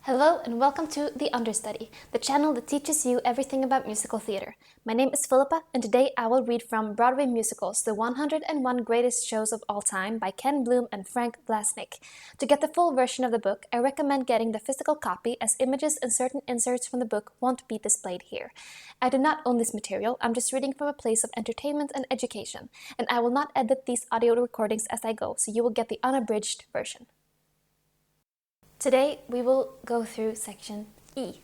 Hello and welcome to The Understudy, the channel that teaches you everything about musical theater. My name is Philippa, and today I will read from Broadway Musicals, The 101 Greatest Shows of All Time by Ken Bloom and Frank Blasnick. To get the full version of the book, I recommend getting the physical copy, as images and certain inserts from the book won't be displayed here. I do not own this material, I'm just reading from a place of entertainment and education, and I will not edit these audio recordings as I go, so you will get the unabridged version. Today, we will go through section E.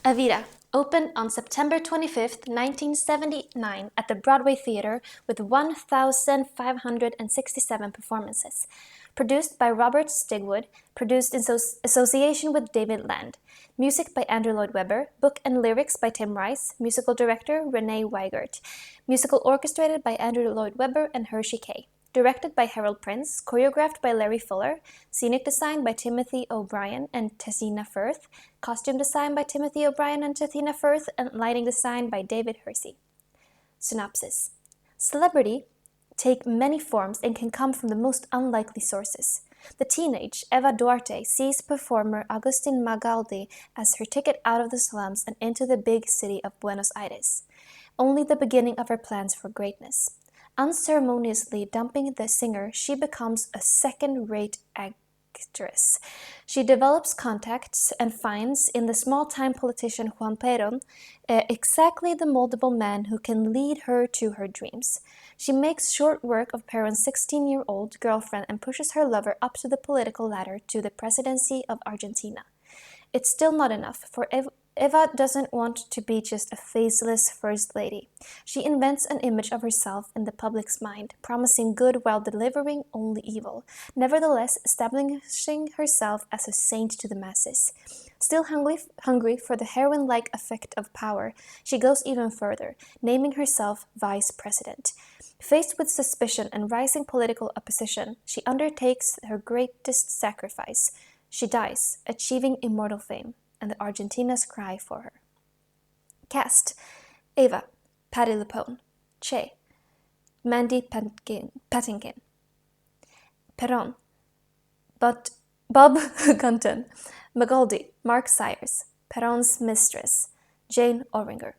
Evita opened on September 25, 1979 at the Broadway Theatre with 1,567 performances. Produced by Robert Stigwood, produced in association with David Land. Music by Andrew Lloyd Webber, book and lyrics by Tim Rice, musical director Renee Weigert. Musical orchestrated by Andrew Lloyd Webber and Hershey Kay. Directed by Harold Prince, choreographed by Larry Fuller, scenic design by Timothy O'Brien and Tessina Firth, costume design by Timothy O'Brien and Tessina Firth, and lighting design by David Hersey. Synopsis. Celebrity take many forms and can come from the most unlikely sources. The teenage Eva Duarte sees performer Agustin Magaldi as her ticket out of the slums and into the big city of Buenos Aires. Only the beginning of her plans for greatness. Unceremoniously dumping the singer, she becomes a second-rate actress. She develops contacts and finds in the small-time politician Juan Perón exactly the moldable man who can lead her to her dreams. She makes short work of Perón's 16-year-old girlfriend and pushes her lover up to the political ladder to the presidency of Argentina. It's still not enough, for Eva doesn't want to be just a faceless first lady. She invents an image of herself in the public's mind, promising good while delivering only evil, nevertheless establishing herself as a saint to the masses. Still hungry for the heroine-like effect of power, she goes even further, naming herself vice president. Faced with suspicion and rising political opposition, she undertakes her greatest sacrifice. She dies, achieving immortal fame, and the Argentinas cry for her. Cast: Eva, Patti LuPone. Che, Mandy Patinkin. Perón, Bob Gunton. Magaldi, Mark Sayers. Perón's mistress, Jane Oringer.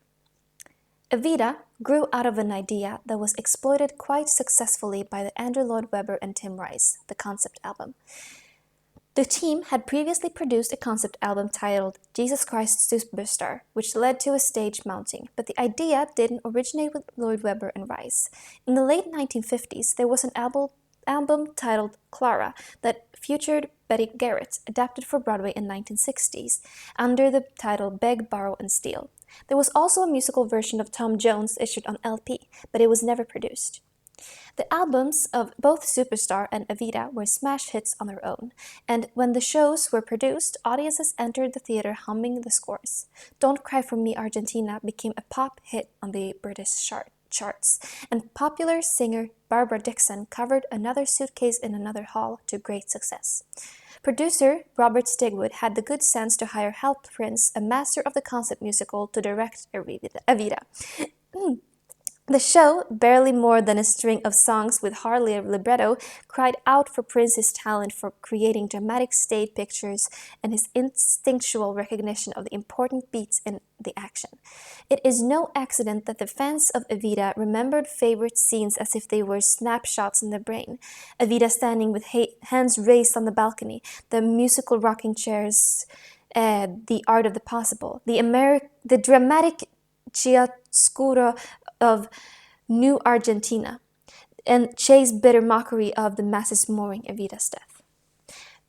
Evita grew out of an idea that was exploited quite successfully by the Andrew Lloyd Webber and Tim Rice, the concept album. The team had previously produced a concept album titled Jesus Christ Superstar, which led to a stage mounting, but the idea didn't originate with Lloyd Webber and Rice. In the late 1950s, there was an album titled Clara that featured Betty Garrett, adapted for Broadway in 1960s, under the title Beg, Borrow, and Steal. There was also a musical version of Tom Jones issued on LP, but it was never produced. The albums of both Superstar and Evita were smash hits on their own, and when the shows were produced, audiences entered the theater humming the scores. Don't Cry for Me, Argentina became a pop hit on the British charts, and popular singer Barbara Dickson covered Another Suitcase in Another Hall to great success. Producer Robert Stigwood had the good sense to hire Hal Prince, a master of the concept musical, to direct Evita. The show, barely more than a string of songs with hardly a libretto, cried out for Prince's talent for creating dramatic stage pictures and his instinctual recognition of the important beats in the action. It is no accident that the fans of Evita remembered favorite scenes as if they were snapshots in their brain. Evita standing with hands raised on the balcony, the musical rocking chairs, the art of the possible, the dramatic chiaroscuro of New Argentina, and Che's bitter mockery of the masses mourning Evita's death.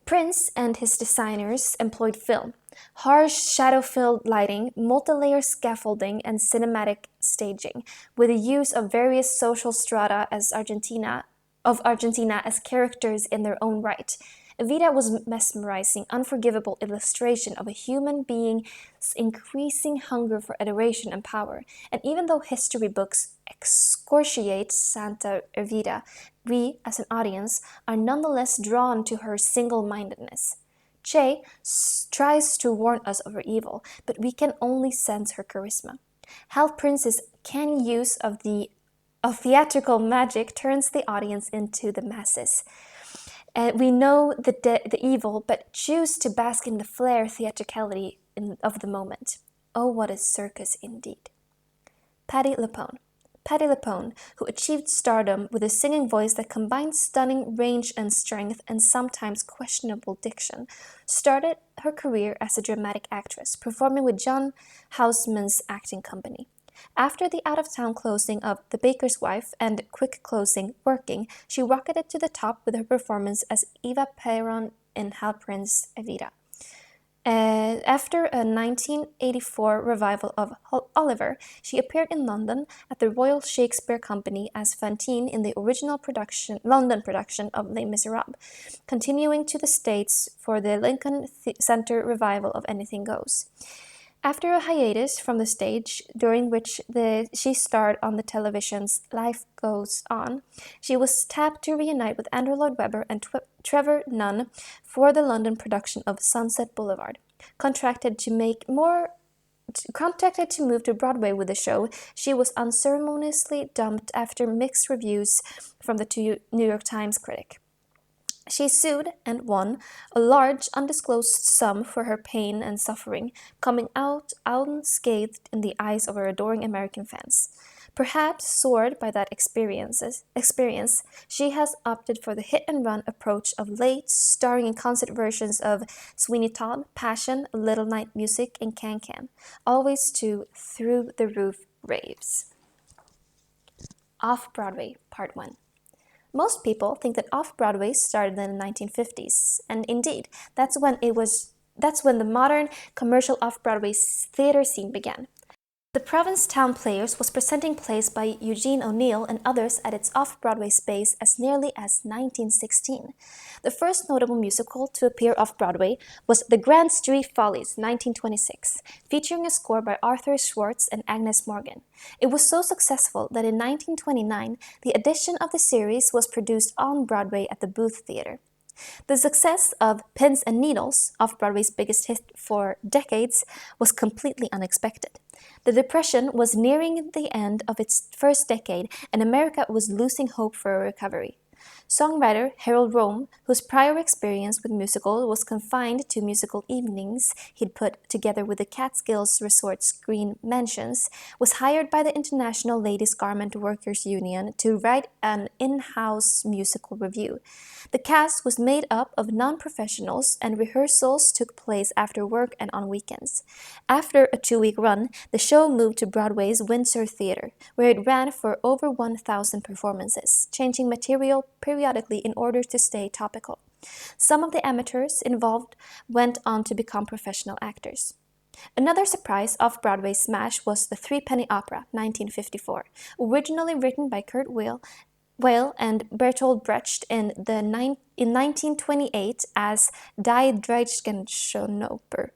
Prince and his designers employed film, harsh shadow-filled lighting, multi-layer scaffolding, and cinematic staging, with the use of various social strata of Argentina as characters in their own right. Evita was a mesmerizing, unforgivable illustration of a human being's increasing hunger for adoration and power, and even though history books excoriate Santa Evita, we, as an audience, are nonetheless drawn to her single-mindedness. Che tries to warn us of her evil, but we can only sense her charisma. Hal Prince's canny use of theatrical magic turns the audience into the masses. We know the evil, but choose to bask in the flair theatricality of the moment. Oh, what a circus indeed. Patti LuPone. Patti LuPone, who achieved stardom with a singing voice that combined stunning range and strength and sometimes questionable diction, started her career as a dramatic actress, performing with John Houseman's acting company. After the out-of-town closing of The Baker's Wife and quick closing Working, she rocketed to the top with her performance as Eva Perón in Halprin's Evita. After a 1984 revival of Oliver, she appeared in London at the Royal Shakespeare Company as Fantine in the original London production of Les Miserables, continuing to the States for the Lincoln Center revival of Anything Goes. After a hiatus from the stage, during which she starred on the television's Life Goes On, she was tapped to reunite with Andrew Lloyd Webber and Trevor Nunn for the London production of Sunset Boulevard. Contracted to move to Broadway with the show, she was unceremoniously dumped after mixed reviews from the New York Times critic. She sued and won a large undisclosed sum for her pain and suffering, coming out unscathed in the eyes of her adoring American fans. Perhaps soared by that experience, she has opted for the hit-and-run approach of late, starring in concert versions of Sweeney Todd, Passion, Little Night Music, and Can-Can, always to through-the-roof raves. Off-Broadway, Part 1. Most people think that off-Broadway started in the 1950s, and indeed, that's when the modern commercial off-Broadway theater scene began. The Provincetown Players was presenting plays by Eugene O'Neill and others at its off-Broadway space as nearly as 1916. The first notable musical to appear off-Broadway was The Grand Street Follies, 1926, featuring a score by Arthur Schwartz and Agnes Morgan. It was so successful that in 1929, the edition of the series was produced on Broadway at the Booth Theater. The success of Pins and Needles, off-Broadway's biggest hit for decades, was completely unexpected. The Depression was nearing the end of its first decade, and America was losing hope for a recovery. Songwriter Harold Rome, whose prior experience with musical was confined to musical evenings he'd put together with the Catskills Resort's Green Mansions, was hired by the International Ladies Garment Workers Union to write an in-house musical review. The cast was made up of non-professionals, and rehearsals took place after work and on weekends. After a 2-week run, the show moved to Broadway's Windsor Theater, where it ran for over 1,000 performances, changing material periodically in order to stay topical. Some of the amateurs involved went on to become professional actors. Another surprise off-Broadway smash was The Threepenny Opera, 1954, originally written by Kurt Weill and Bertolt Brecht in 1928 as Die Dreigeschonoper.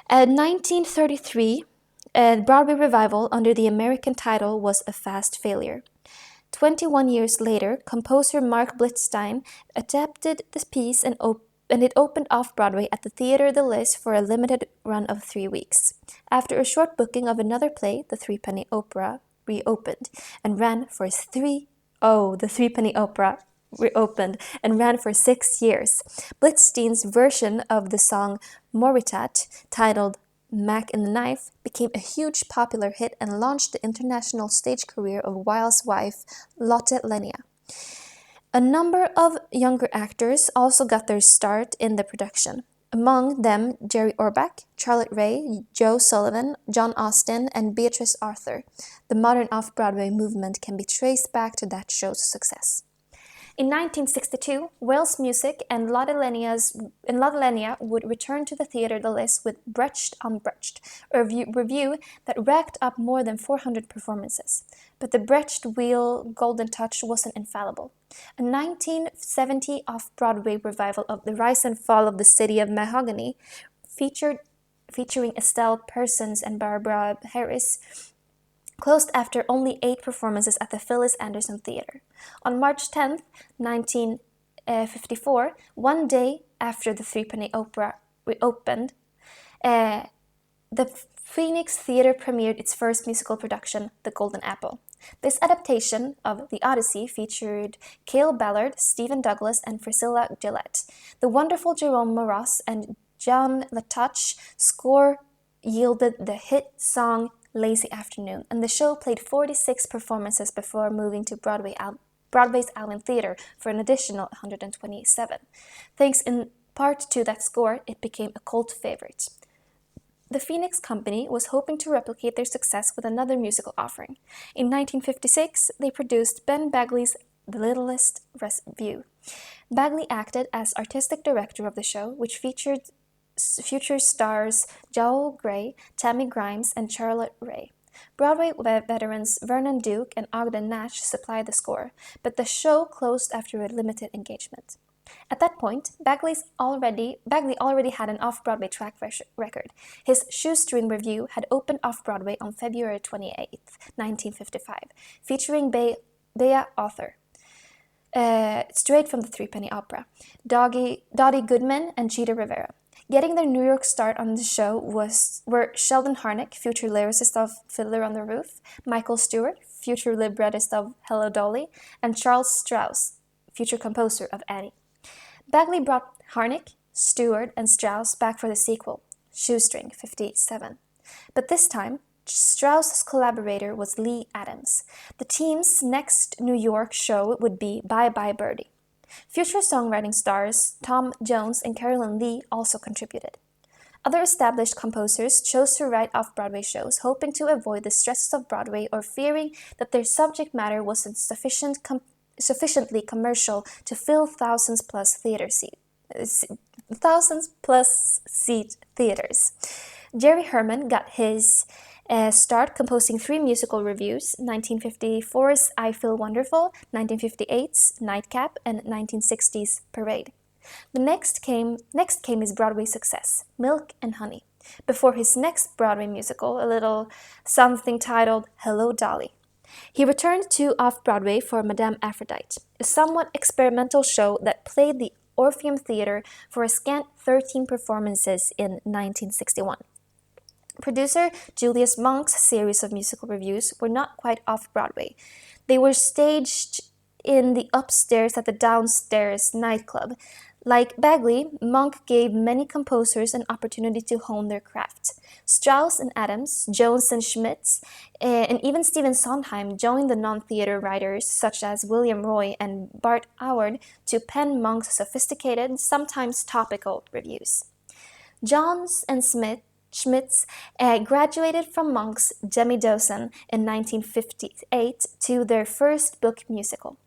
A 1933 Broadway revival under the American title was a fast failure. 21 years later, composer Mark Blitzstein adapted the piece and it opened off-Broadway at the Theatre de Lis for a limited run of 3 weeks. After a short booking of another play, The Threepenny Opera reopened and ran for 6 years. Blitzstein's version of the song Moritat, titled Mac and the Knife, became a huge popular hit and launched the international stage career of Weill's wife, Lotte Lenya. A number of younger actors also got their start in the production. Among them, Jerry Orbach, Charlotte Rae, Joe Sullivan, John Austen, and Beatrice Arthur. The modern off-Broadway movement can be traced back to that show's success. In 1962, Weill's music and Lotte Lenya would return to the Theatre de Lis with Brecht on Brecht, a review that racked up more than 400 performances. But the Brecht-Weill golden touch wasn't infallible. A 1970 off-Broadway revival of The Rise and Fall of the City of Mahogany, featuring Estelle Parsons and Barbara Harris, closed after only 8 performances at the Phyllis Anderson Theatre. On March 10, 1954, one day after the Threepenny Opera reopened, the Phoenix Theatre premiered its first musical production, The Golden Apple. This adaptation of The Odyssey featured Cale Ballard, Stephen Douglas, and Priscilla Gillette. The wonderful Jerome Moross and John Latouche score yielded the hit song Lazy Afternoon, and the show played 46 performances before moving to Broadway's Allen Theatre for an additional 127. Thanks in part to that score, it became a cult favorite. The Phoenix Company was hoping to replicate their success with another musical offering. In 1956, they produced Ben Bagley's The Littlest Revue. Bagley acted as artistic director of the show, which featured future stars Joel Grey, Tammy Grimes, and Charlotte Rae. Broadway veterans Vernon Duke and Ogden Nash supplied the score, but the show closed after a limited engagement. At that point, Bagley already had an off-Broadway track record. His Shoestring Revue had opened off-Broadway on February 28, 1955, featuring Bea Arthur, straight from the Threepenny Opera, Dottie Goodman, and Cheetah Rivera. Getting their New York start on the show were Sheldon Harnick, future lyricist of Fiddler on the Roof, Michael Stewart, future librettist of Hello Dolly, and Charles Strauss, future composer of Annie. Bagley brought Harnick, Stewart, and Strauss back for the sequel, Shoestring 57. But this time, Strauss's collaborator was Lee Adams. The team's next New York show would be Bye Bye Birdie. Future songwriting stars Tom Jones and Carolyn Lee also contributed. Other established composers chose to write off-Broadway shows, hoping to avoid the stresses of Broadway or fearing that their subject matter wasn't sufficiently commercial to fill thousands plus seat theaters. Jerry Herman got his start composing 3 musical revues: 1954's I Feel Wonderful, 1958's Nightcap, and 1960's Parade. The next came his Broadway success, Milk and Honey, before his next Broadway musical, a little something titled Hello Dolly. He returned to off-Broadway for Madame Aphrodite, a somewhat experimental show that played the Orpheum Theatre for a scant 13 performances in 1961. Producer Julius Monk's series of musical revues were not quite off-Broadway. They were staged in the upstairs at the downstairs nightclub. Like Bagley, Monk gave many composers an opportunity to hone their craft. Strauss and Adams, Jones and Schmitz, and even Stephen Sondheim joined the non-theater writers such as William Roy and Bart Howard to pen Monk's sophisticated, sometimes topical revues. Jones and Schmitz graduated from Monk's Demi-Dozen in 1958 to their first book musical.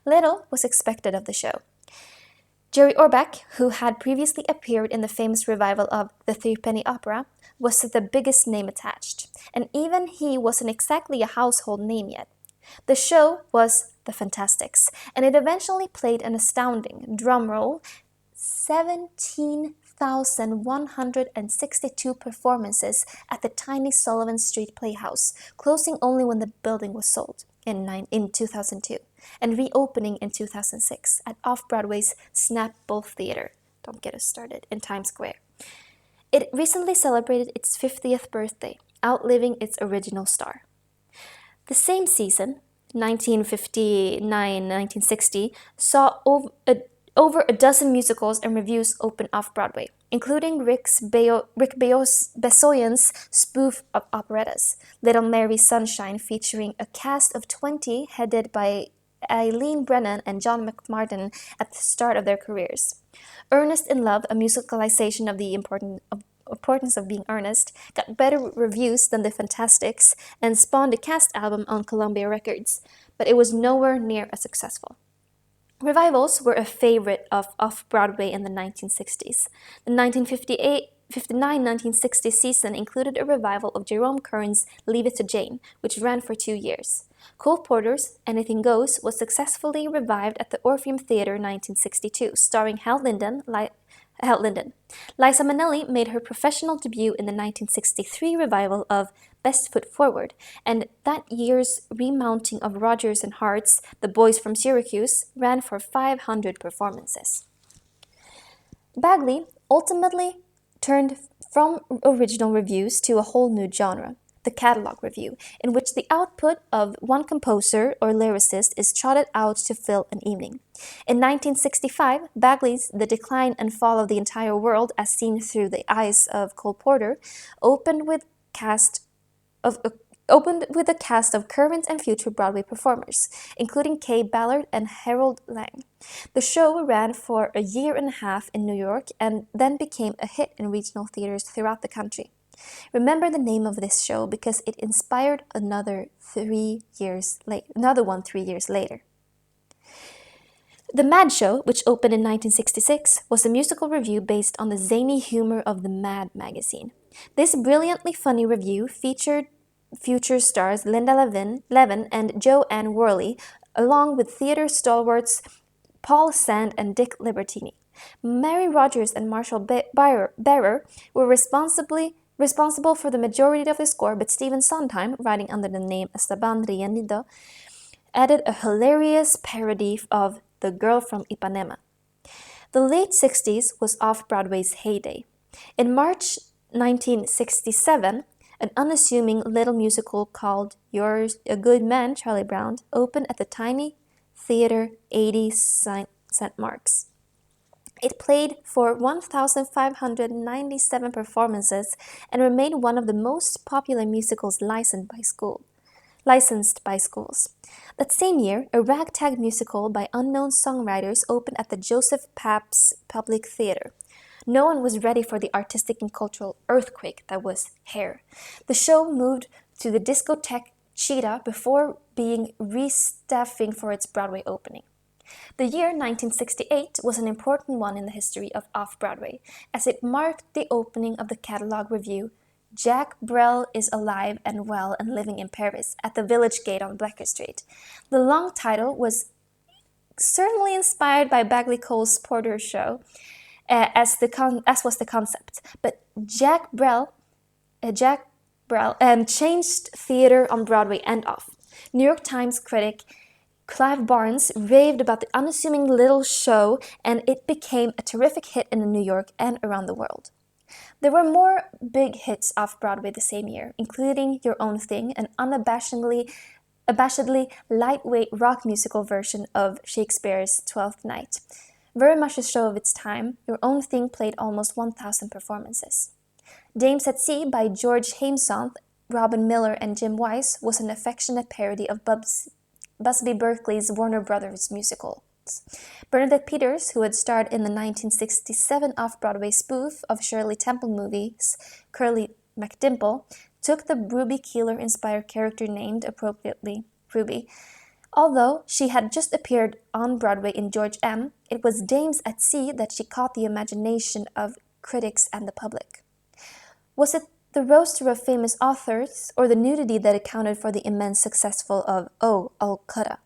Little was expected of the show. Jerry Orbach, who had previously appeared in the famous revival of The Threepenny Opera, was the biggest name attached, and even he wasn't exactly a household name yet. The show was The Fantastics, and it eventually played an astounding, drumroll, 17,162 performances at the tiny Sullivan Street Playhouse, closing only when the building was sold in 2002, and reopening in 2006 at off-Broadway's Snap Bull Theater, don't get us started, in Times Square. It recently celebrated its 50th birthday, outliving its original star. The same season, 1959-1960, saw over a dozen musicals and revues open off-Broadway, including Rick Besoyan's spoof of operettas, Little Mary Sunshine, featuring a cast of 20 headed by Eileen Brennan and John McMartin at the start of their careers. Earnest in Love, a musicalization of the importance of being earnest, got better reviews than The Fantastics and spawned a cast album on Columbia Records, but it was nowhere near as successful. Revivals were a favorite of off-Broadway in the 1960s. The 1959-1960 season included a revival of Jerome Kern's Leave It to Jane, which ran for 2 years. Cole Porter's Anything Goes was successfully revived at the Orpheum Theatre in 1962, starring Hal Linden. Liza Minnelli made her professional debut in the 1963 revival of Best Foot Forward, and that year's remounting of Rodgers and Hart's The Boys from Syracuse ran for 500 performances. Bagley ultimately turned from original revues to a whole new genre, the catalog review, in which the output of one composer or lyricist is trotted out to fill an evening. In 1965, Bagley's The Decline and Fall of the Entire World as Seen Through the Eyes of Cole Porter opened with a cast of current and future Broadway performers, including Kay Ballard and Harold Lang. The show ran for a year and a half in New York and then became a hit in regional theaters throughout the country. Remember the name of this show because it inspired another one 3 years later. The Mad Show, which opened in 1966, was a musical revue based on the zany humor of the Mad magazine. This brilliantly funny revue featured future stars Linda Levin and Joanne Worley, along with theater stalwarts Paul Sand and Dick Libertini. Mary Rogers and Marshall Barer were responsible for the majority of the score, but Stephen Sondheim, writing under the name Esteban Rienido, added a hilarious parody of The Girl from Ipanema. The late 60s was Off-Broadway's heyday. In March 1967, an unassuming little musical called You're a Good Man, Charlie Brown opened at the tiny theater 80 St. Mark's. It played for 1,597 performances and remained one of the most popular musicals licensed by schools. That same year, a ragtag musical by unknown songwriters opened at the Joseph Pabst Public Theater. No one was ready for the artistic and cultural earthquake that was Hair. The show moved to the discotheque Cheetah before being restaffing for its Broadway opening. The year 1968 was an important one in the history of Off-Broadway, as it marked the opening of the catalog revue Jack Brel is Alive and Well and Living in Paris at the Village Gate on Bleecker Street. The long title was certainly inspired by Bagley Cole's Porter show, as was the concept, but Jack Brel changed theater on Broadway and off. New York Times critic Clive Barnes raved about the unassuming little show, and it became a terrific hit in New York and around the world. There were more big hits off Broadway the same year, including Your Own Thing, an unabashedly lightweight rock musical version of Shakespeare's Twelfth Night. Very much a show of its time, Your Own Thing played almost 1,000 performances. Dames at Sea by George Hamesonth, Robin Miller, and Jim Weiss was an affectionate parody of Busby Berkeley's Warner Brothers musicals. Bernadette Peters, who had starred in the 1967 off-Broadway spoof of Shirley Temple movies Curly McDimple, took the Ruby Keeler-inspired character named appropriately Ruby. Although she had just appeared on Broadway in George M., it was Dames at Sea that she caught the imagination of critics and the public. Was it the roaster of famous authors or the nudity that accounted for the immense success of Oh, Calcutta?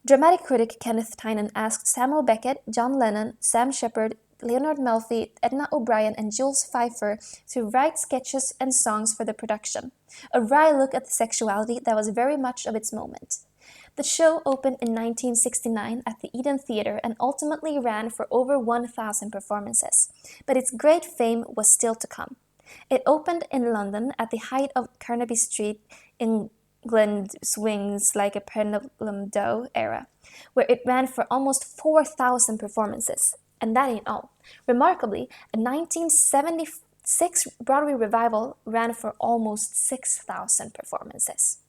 Dramatic critic Kenneth Tynan asked Samuel Beckett, John Lennon, Sam Shepard, Leonard Malfi, Edna O'Brien, and Jules Feiffer to write sketches and songs for the production, a wry look at the sexuality that was very much of its moment. The show opened in 1969 at the Eden Theatre and ultimately ran for over 1,000 performances, but its great fame was still to come. It opened in London at the height of Carnaby Street England swings like a pendulum dough era, where it ran for almost 4,000 performances. And that ain't all. Remarkably, a 1976 Broadway revival ran for almost 6,000 performances.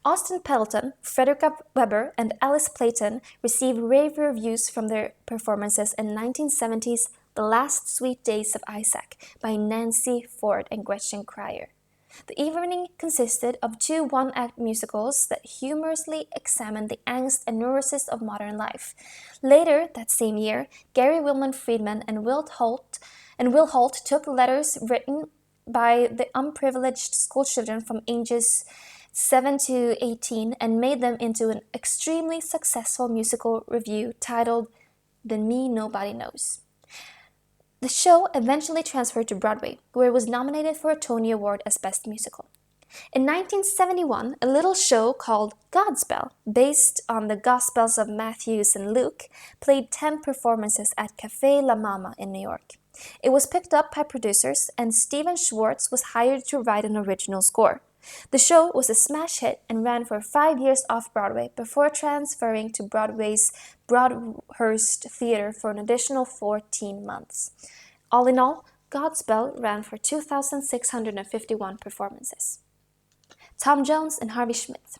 Austin Pendleton, Frederica Weber, and Alice Playton received rave reviews from their performances in 1970's The Last Sweet Days of Isaac by Nancy Ford and Gretchen Cryer. The evening consisted of two one-act musicals that humorously examined the angst and neurosis of modern life. Later that same year, Gary Wilman Friedman and Will Holt took letters written by the unprivileged schoolchildren from ages 7 to 18 and made them into an extremely successful musical revue titled The Me Nobody Knows. The show eventually transferred to Broadway, where it was nominated for a Tony Award as Best Musical. In 1971, a little show called Godspell, based on the Gospels of Matthew and Luke, played 10 performances at Café La Mama in New York. It was picked up by producers, and Stephen Schwartz was hired to write an original score. The show was a smash hit and ran for 5 years off-Broadway before transferring to Broadway's Broadhurst Theatre for an additional 14 months. All in all, Godspell ran for 2,651 performances. Tom Jones and Harvey Schmidt.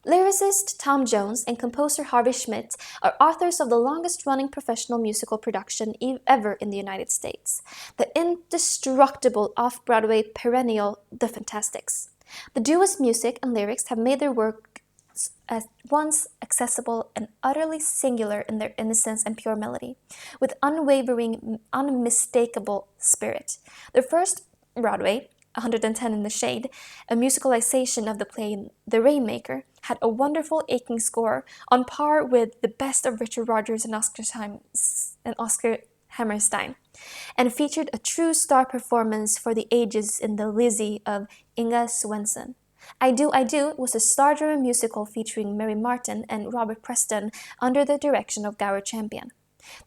Lyricist Tom Jones and composer Harvey Schmidt are authors of the longest-running professional musical production ever in the United States, the indestructible off-Broadway perennial The Fantastics. The duo's music and lyrics have made their works at once accessible and utterly singular in their innocence and pure melody, with unwavering, unmistakable spirit. Their first Broadway, 110 in the Shade, a musicalization of the play The Rainmaker, had a wonderful aching score on par with the best of Richard Rodgers and Oscar Hammerstein, and featured a true star performance for the ages in the Lizzie of Inga Swenson. I Do was a star-driven musical featuring Mary Martin and Robert Preston under the direction of Gower Champion.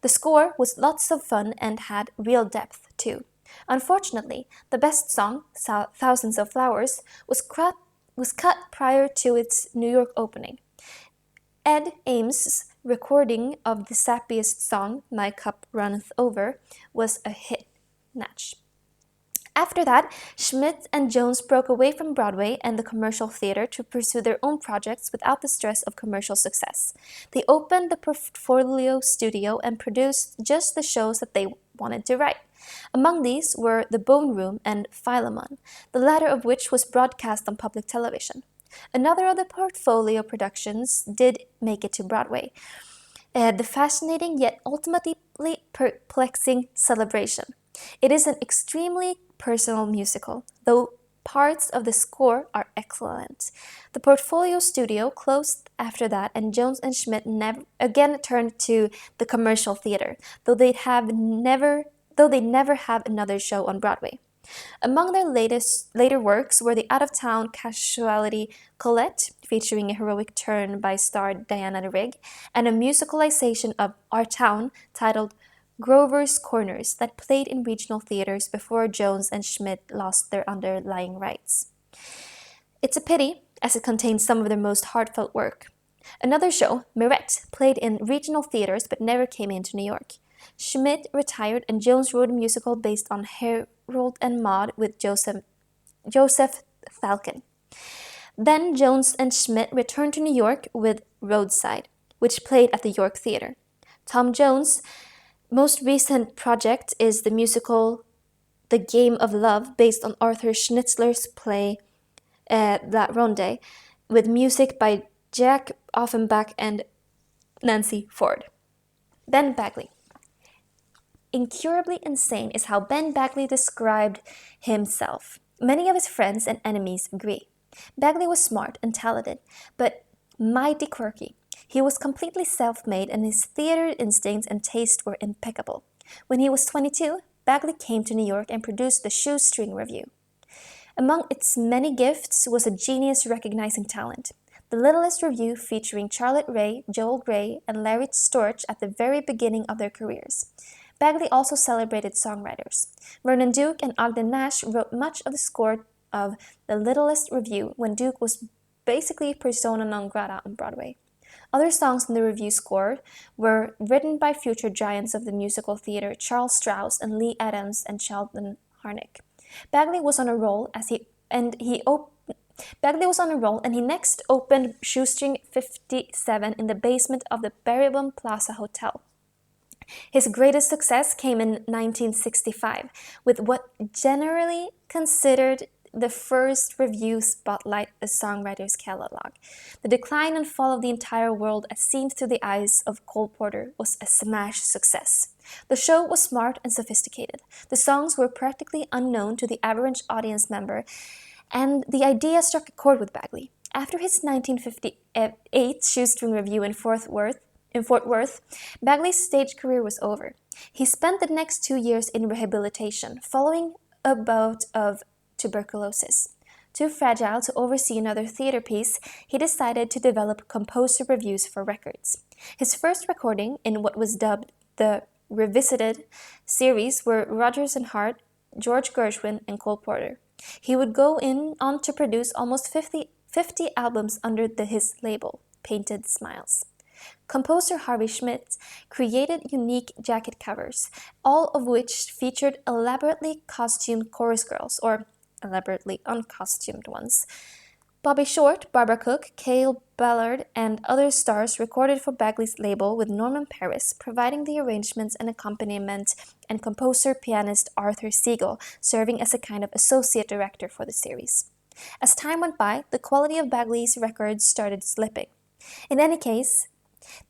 The score was lots of fun and had real depth, too. Unfortunately, the best song, Thousands of Flowers, was cut prior to its New York opening. Ed Ames's recording of the sappiest song, My Cup Runneth Over, was a hit match. After that, Schmidt and Jones broke away from Broadway and the commercial theater to pursue their own projects without the stress of commercial success. They opened the Portfolio Studio and produced just the shows that they wanted to write. Among these were The Bone Room and Philemon, the latter of which was broadcast on public television. Another of the Portfolio productions did make it to Broadway. The fascinating yet ultimately perplexing Celebration. It is an extremely personal musical, though parts of the score are excellent. The Portfolio Studio closed after that, and Jones and Schmidt again turned to the commercial theater, though they never have another show on Broadway. Among their later works were the out-of-town casualty Colette, featuring a heroic turn by star Diana Rigg, and a musicalization of Our Town titled Grover's Corners that played in regional theaters before Jones and Schmidt lost their underlying rights. It's a pity, as it contains some of their most heartfelt work. Another show, Mirette, played in regional theaters but never came into New York. Schmidt retired and Jones wrote a musical based on Harold and Maude with Joseph Falcon. Then Jones and Schmidt returned to New York with Roadside, which played at the York Theatre. Tom Jones' most recent project is the musical The Game of Love, based on Arthur Schnitzler's play La Ronde, with music by Jack Offenbach and Nancy Ford. Ben Bagley. Incurably insane is how Ben Bagley described himself. Many of his friends and enemies agree. Bagley was smart and talented, but mighty quirky. He was completely self-made, and his theater instincts and taste were impeccable. When he was 22, Bagley came to New York and produced the Shoestring Revue. Among its many gifts was a genius recognizing talent. The Littlest Revue featuring Charlotte Rae, Joel Grey, and Larry Storch at the very beginning of their careers. Bagley also celebrated songwriters. Vernon Duke and Ogden Nash wrote much of the score of The Littlest Revue when Duke was basically persona non grata on Broadway. Other songs in the Revue score were written by future giants of the musical theater Charles Strouse and Lee Adams and Sheldon Harnick. Bagley was on a roll and he next opened Shoestring 57 in the basement of the Barrybum Plaza Hotel. His greatest success came in 1965 with what generally considered the first Revue spotlight a songwriter's catalog. The decline and fall of the entire world as seen through the eyes of Cole Porter was a smash success. The show was smart and sophisticated. The songs were practically unknown to the average audience member, and the idea struck a chord with Bagley. After his 1958 Shoestring Revue in Fort Worth, Bagley's stage career was over. He spent the next 2 years in rehabilitation, following a bout of tuberculosis. Too fragile to oversee another theater piece, he decided to develop composer reviews for records. His first recording, in what was dubbed the revisited series were Rodgers and Hart, George Gershwin, and Cole Porter. He would go on to produce almost 50 albums under his label, Painted Smiles. Composer Harvey Schmidt created unique jacket covers, all of which featured elaborately costumed chorus girls, or elaborately uncostumed ones. Bobby Short, Barbara Cook, Cale Ballard, and other stars recorded for Bagley's label with Norman Paris providing the arrangements and accompaniment, and composer-pianist Arthur Siegel serving as a kind of associate director for the series. As time went by, the quality of Bagley's records started slipping. In any case,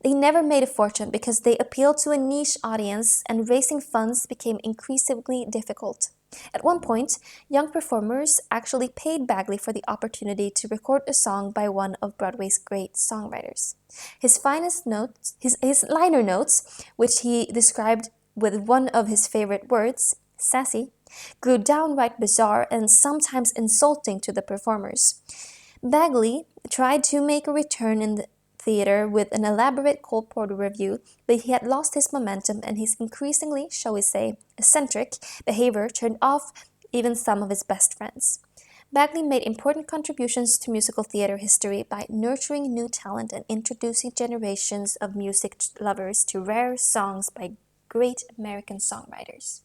they never made a fortune because they appealed to a niche audience and raising funds became increasingly difficult. At one point, young performers actually paid Bagley for the opportunity to record a song by one of Broadway's great songwriters. His liner notes, which he described with one of his favorite words, sassy, grew downright bizarre and sometimes insulting to the performers. Bagley tried to make a return in the theater with an elaborate Cole Porter review, but he had lost his momentum and his increasingly, shall we say, eccentric behavior turned off even some of his best friends. Bagley made important contributions to musical theater history by nurturing new talent and introducing generations of music lovers to rare songs by great American songwriters.